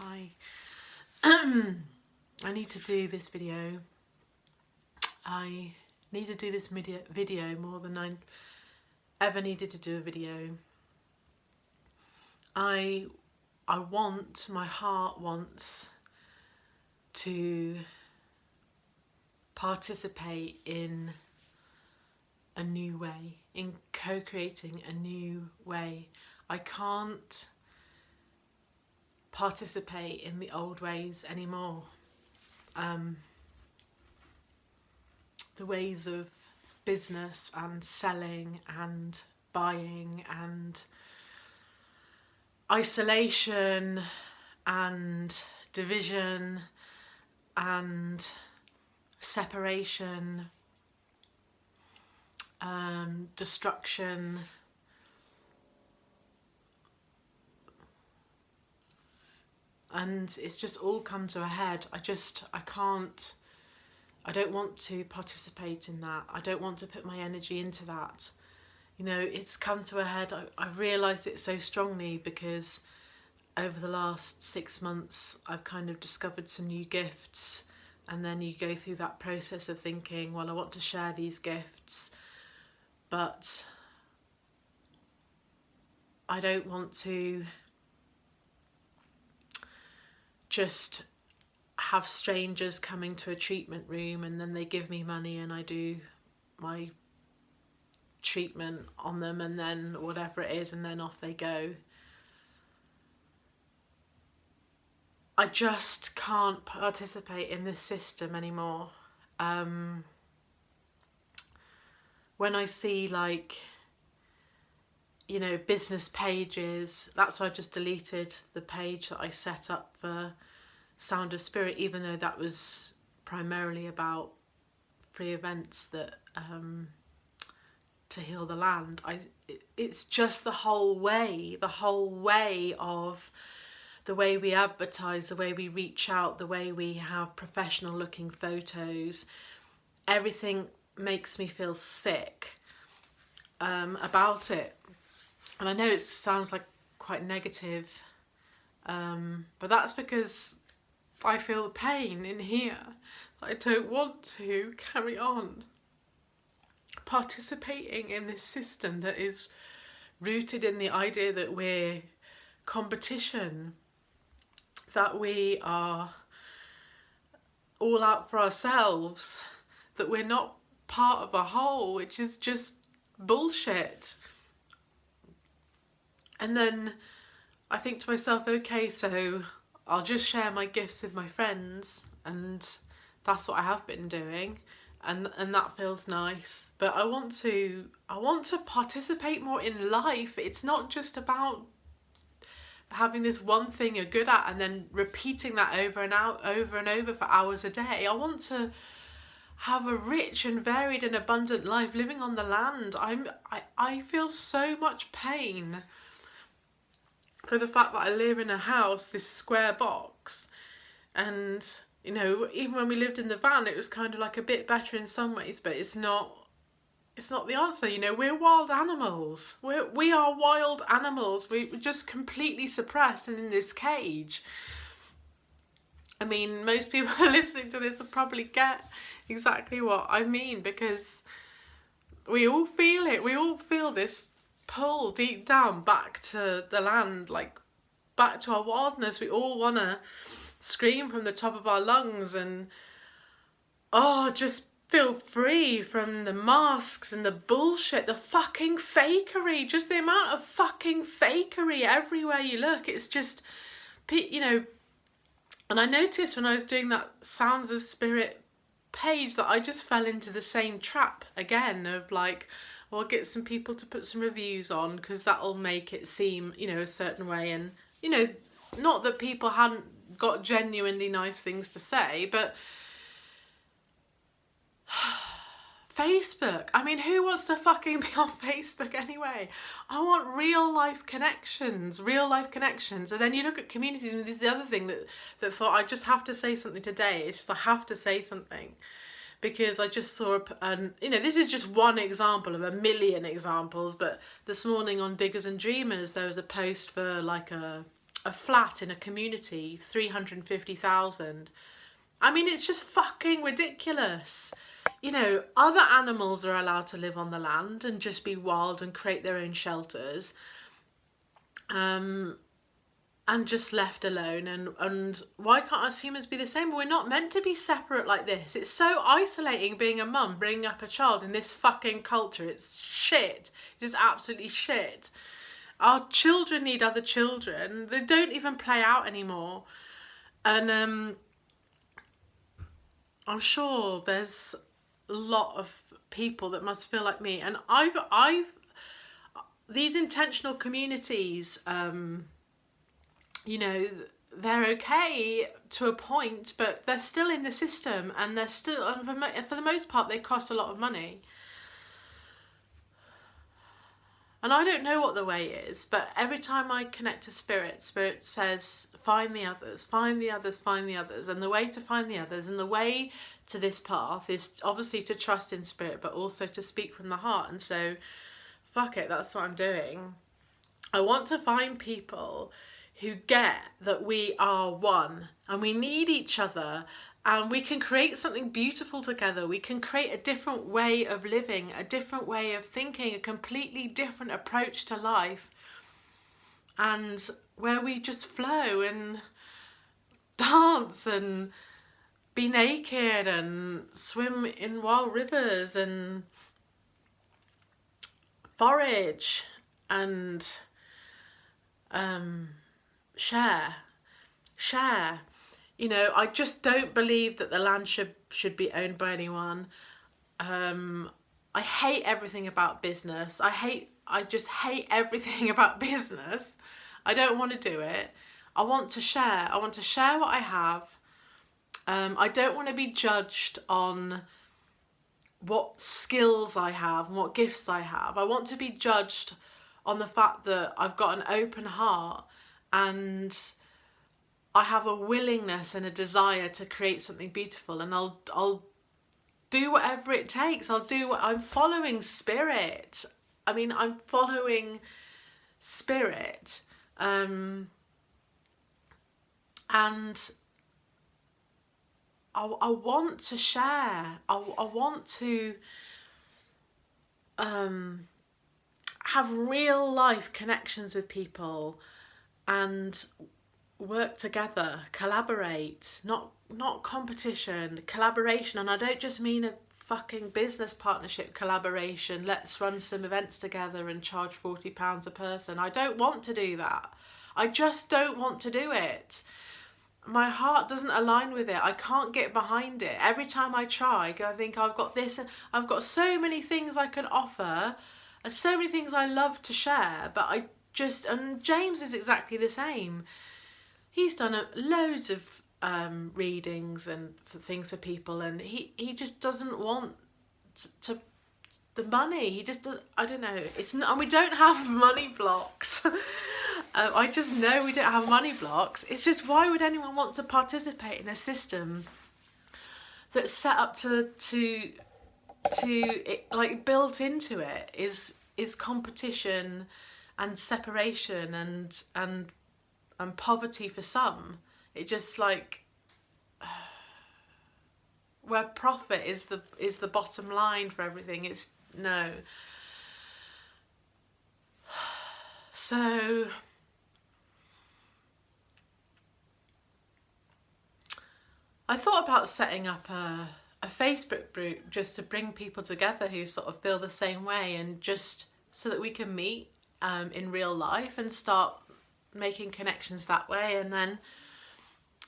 Hi. I need to do this video. I need to do this video more than I ever needed to do a video. My heart wants to participate in a new way, in co-creating a new way. I can't participate in the old ways anymore. The ways of business and selling and buying and isolation and division and separation, destruction, and it's just all come to a head. I don't want to participate in that. I don't want to put my energy into that. You know, it's come to a head. I realised it so strongly because over the last 6 months I've kind of discovered some new gifts, and then you go through that process of thinking, well, I want to share these gifts, but I don't want to just have strangers coming to a treatment room and then they give me money and I do my treatment on them and then whatever it is and then off they go. I just can't participate in this system anymore. When I see, like, you know, business pages, that's why I just deleted the page that I set up for Sound of Spirit, even though that was primarily about free events that to heal the land. It's just the whole way of the way we advertise, the way we reach out, the way we have professional looking photos. Everything makes me feel sick about it. And I know it sounds like quite negative, but that's because I feel the pain in here. I don't want to carry on participating in this system that is rooted in the idea that we're competition, that we are all out for ourselves, that we're not part of a whole, which is just bullshit. And then I think to myself, okay, so I'll just share my gifts with my friends, and that's what I have been doing, and that feels nice. But I want to participate more in life. It's not just about having this one thing you're good at and then repeating that over and over for hours a day. I want to have a rich and varied and abundant life living on the land. I feel so much pain for the fact that I live in a house, this square box, and you know, even when we lived in the van, it was kind of like a bit better in some ways, but it's not the answer. You know, we're wild animals. We are wild animals. We're just completely suppressed and in this cage. I mean, most people listening to this will probably get exactly what I mean, because we all feel it. We all feel this pull deep down back to the land, like back to our wildness. We all want to scream from the top of our lungs and just feel free from the masks and the bullshit, the fucking fakery, just the amount of fucking fakery everywhere you look. It's just, you know, and I noticed when I was doing that Sounds of Spirit page that I just fell into the same trap again of like, well, I'll get some people to put some reviews on because that'll make it seem, you know, a certain way. And, you know, not that people hadn't got genuinely nice things to say, but Facebook, I mean, who wants to fucking be on Facebook anyway? I want real life connections. And then you look at communities, and this is the other thing that thought I just have to say something today. It's just I have to say something. Because I just saw, you know, this is just one example of a million examples, but this morning on Diggers and Dreamers, there was a post for like a a flat in a community, 350,000. I mean, it's just fucking ridiculous. You know, other animals are allowed to live on the land and just be wild and create their own shelters. And just left alone, and why can't us humans be the same? We're not meant to be separate like this. It's so isolating being a mum, bringing up a child in this fucking culture. It's shit. It's just absolutely shit. Our children need other children. They don't even play out anymore. And I'm sure there's a lot of people that must feel like me. And I've these intentional communities, you know, they're okay to a point, but they're still in the system, and they're still, and for the most part, they cost a lot of money. And I don't know what the way is, but every time I connect to Spirit, Spirit says, find the others, find the others, find the others. And the way to find the others, and the way to this path, is obviously to trust in Spirit, but also to speak from the heart. And so, fuck it, that's what I'm doing. I want to find people who get that we are one and we need each other, and we can create something beautiful together. We can create a different way of living, a different way of thinking, a completely different approach to life, and where we just flow and dance and be naked and swim in wild rivers and forage and share. You know, I just don't believe that the land should be owned by anyone. I hate everything about business. I just hate everything about business. I don't want to do it. I want to share. I want to share what I have. I don't want to be judged on what skills I have and what gifts I have. I want to be judged on the fact that I've got an open heart and I have a willingness and a desire to create something beautiful, and I'll do whatever it takes. I'm following Spirit. I mean, I'm following Spirit. And I want to share. I want to have real life connections with people and work together, collaborate, not competition, collaboration. And I don't just mean a fucking business partnership collaboration. Let's run some events together and charge £40 a person. I don't want to do that. I just don't want to do it. My heart doesn't align with it. I can't get behind it. Every time I try, I think I've got this, I've got so many things I can offer and so many things I love to share, but and James is exactly the same. He's done loads of readings and things for people, and he just doesn't want to the money. He just does, I don't know. It's not, and we don't have money blocks. I just know we don't have money blocks. It's just, why would anyone want to participate in a system that's set up to it, like built into it is competition and separation and poverty for some. It just like where profit is the bottom line for everything. It's no. So I thought about setting up a Facebook group just to bring people together who sort of feel the same way, and just so that we can meet in real life and start making connections that way. And then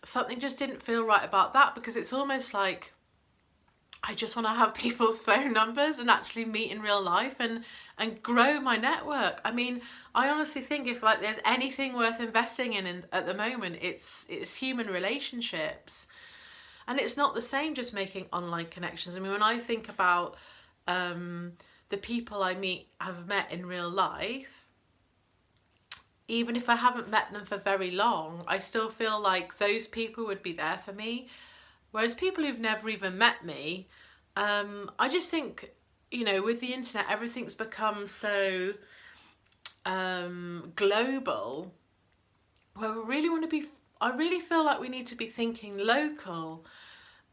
something just didn't feel right about that, because it's almost like I just want to have people's phone numbers and actually meet in real life and grow my network. I mean, I honestly think if like there's anything worth investing in at the moment, it's human relationships. And it's not the same just making online connections. I mean, when I think about the people I have met in real life, even if I haven't met them for very long, I still feel like those people would be there for me. Whereas people who've never even met me, I just think, you know, with the internet, everything's become so global, where we really want to be, I really feel like we need to be thinking local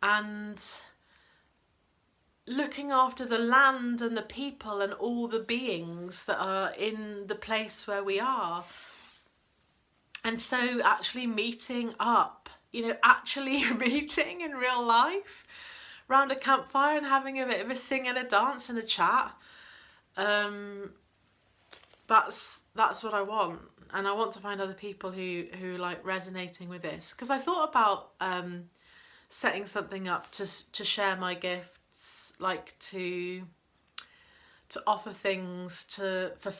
and looking after the land and the people and all the beings that are in the place where we are. And so actually meeting up, actually meeting in real life round a campfire and having a bit of a sing and a dance and a chat. That's what I want, and I want to find other people who like resonating with this, because I thought about setting something up to share my gifts, like to offer things for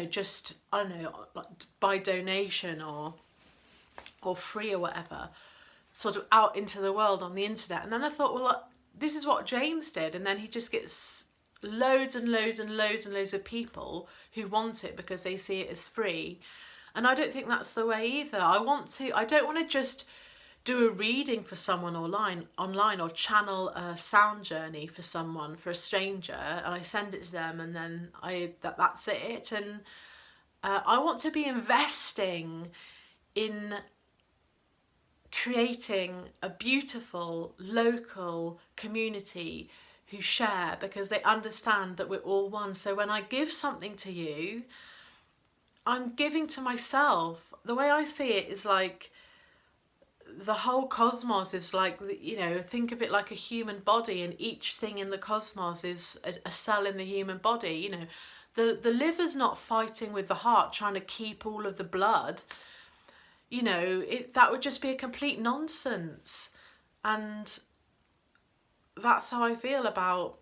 just, I don't know, like by donation or free or whatever, sort of out into the world on the internet. And then I thought, well, this is what James did, and then he just gets loads and loads and loads and loads of people who want it because they see it as free. And I don't think that's the way either. I don't want to just do a reading for someone online or channel a sound journey for someone, for a stranger, and I send it to them and then that's it. And I want to be investing in creating a beautiful local community who share, because they understand that we're all one. So when I give something to you, I'm giving to myself. The way I see it is like the whole cosmos is like, think of it like a human body, and each thing in the cosmos is a cell in the human body. The liver's not fighting with the heart trying to keep all of the blood. That would just be a complete nonsense. And that's how I feel about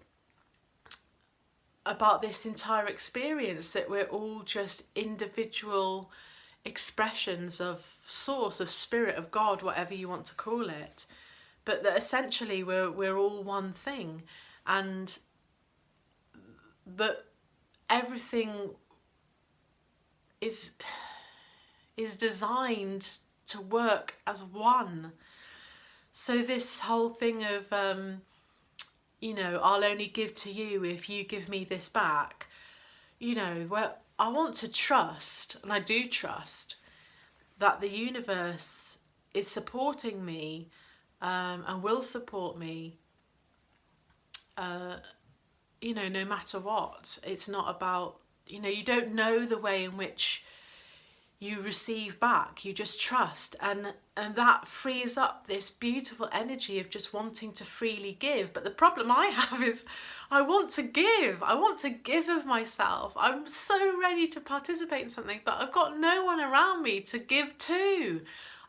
this entire experience, that we're all just individual expressions of source, of spirit, of God, whatever you want to call it, but that essentially we're all one thing, and that everything is designed to work as one. So this whole thing of I'll only give to you if you give me this back, well, I want to trust, and I do trust, that the universe is supporting me and will support me, no matter what. It's not about, you don't know the way in which you receive back, you just trust, and that frees up this beautiful energy of just wanting to freely give. But the problem I have is I want to give of myself. I'm so ready to participate in something, but I've got no one around me to give to.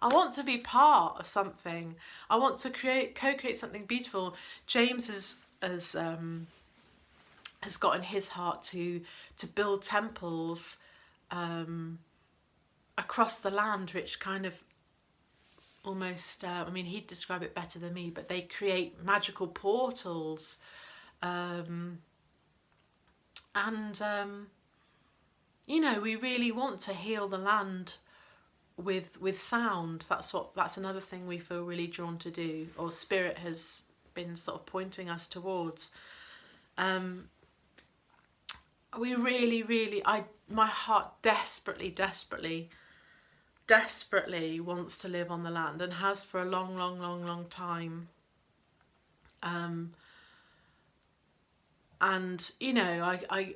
I want to be part of something. I want to co-create something beautiful. James has got in his heart to build temples across the land, which kind of almost, he'd describe it better than me, but they create magical portals. We really want to heal the land with sound. That's another thing we feel really drawn to do, or Spirit has been sort of pointing us towards. We really, my heart desperately wants to live on the land, and has for a long time. And I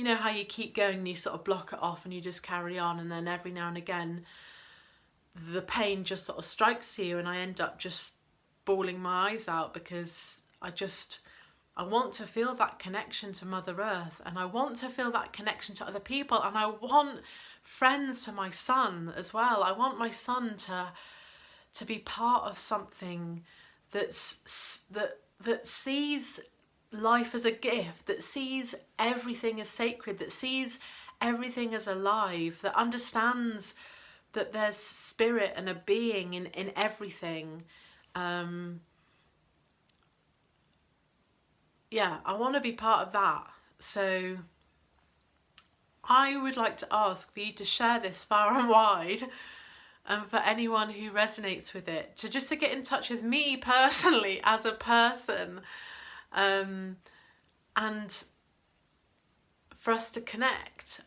how you keep going and you sort of block it off and you just carry on, and then every now and again the pain just sort of strikes you, and I end up just bawling my eyes out, because I want to feel that connection to Mother Earth, and I want to feel that connection to other people, and I want friends for my son as well. I want my son to be part of something that sees life as a gift, that sees everything as sacred, that sees everything as alive, that understands that there's spirit and a being in everything. I want to be part of that. So I would like to ask for you to share this far and wide, and for anyone who resonates with it, to get in touch with me personally as a person, and for us to connect.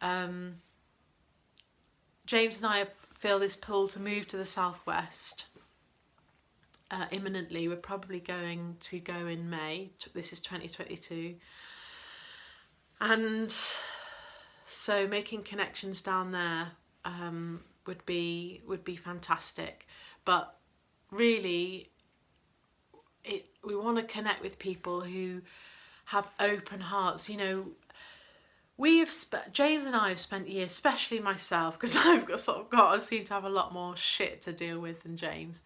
James and I are feel this pull to move to the southwest imminently. We're probably going to go in May. This is 2022. And so making connections down there would be fantastic. But really, we want to connect with people who have open hearts. You know, James and I have spent years, especially myself, because I've I seem to have a lot more shit to deal with than James.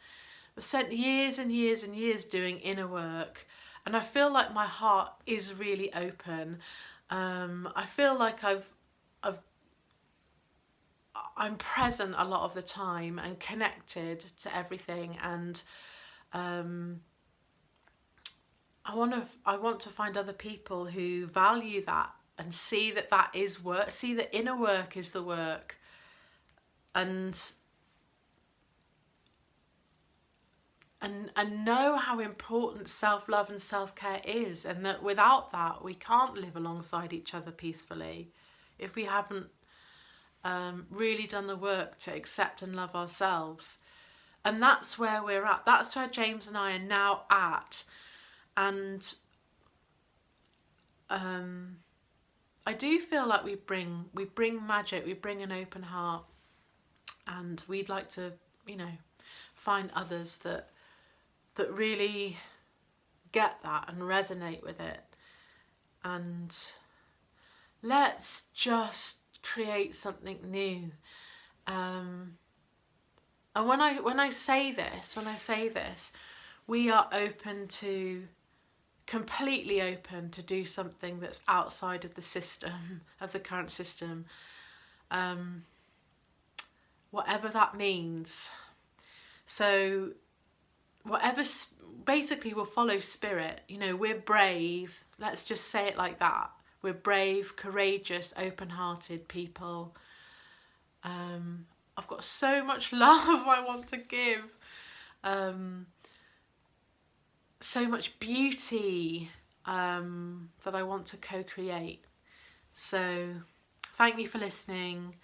I've spent years and years and years doing inner work, and I feel like my heart is really open. I feel like I'm present a lot of the time and connected to everything, and I want to find other people who value that and see that is work, see that inner work is the work, and know how important self-love and self-care is, and that without that we can't live alongside each other peacefully if we haven't really done the work to accept and love ourselves. And that's where we're at. That's where James and I are now at. And I do feel like we bring magic, we bring an open heart, and we'd like to, you know, find others that really get that and resonate with it. And let's just create something new. And when I say this, we are completely open to do something that's outside of the system, of the current system, whatever that means. So whatever, basically we'll follow spirit. You know, we're brave, let's just say it like that. We're brave, courageous, open-hearted people. I've got so much love I want to give. So much beauty that I want to co-create. So thank you for listening,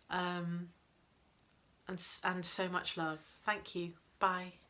and so much love. Thank you. Bye.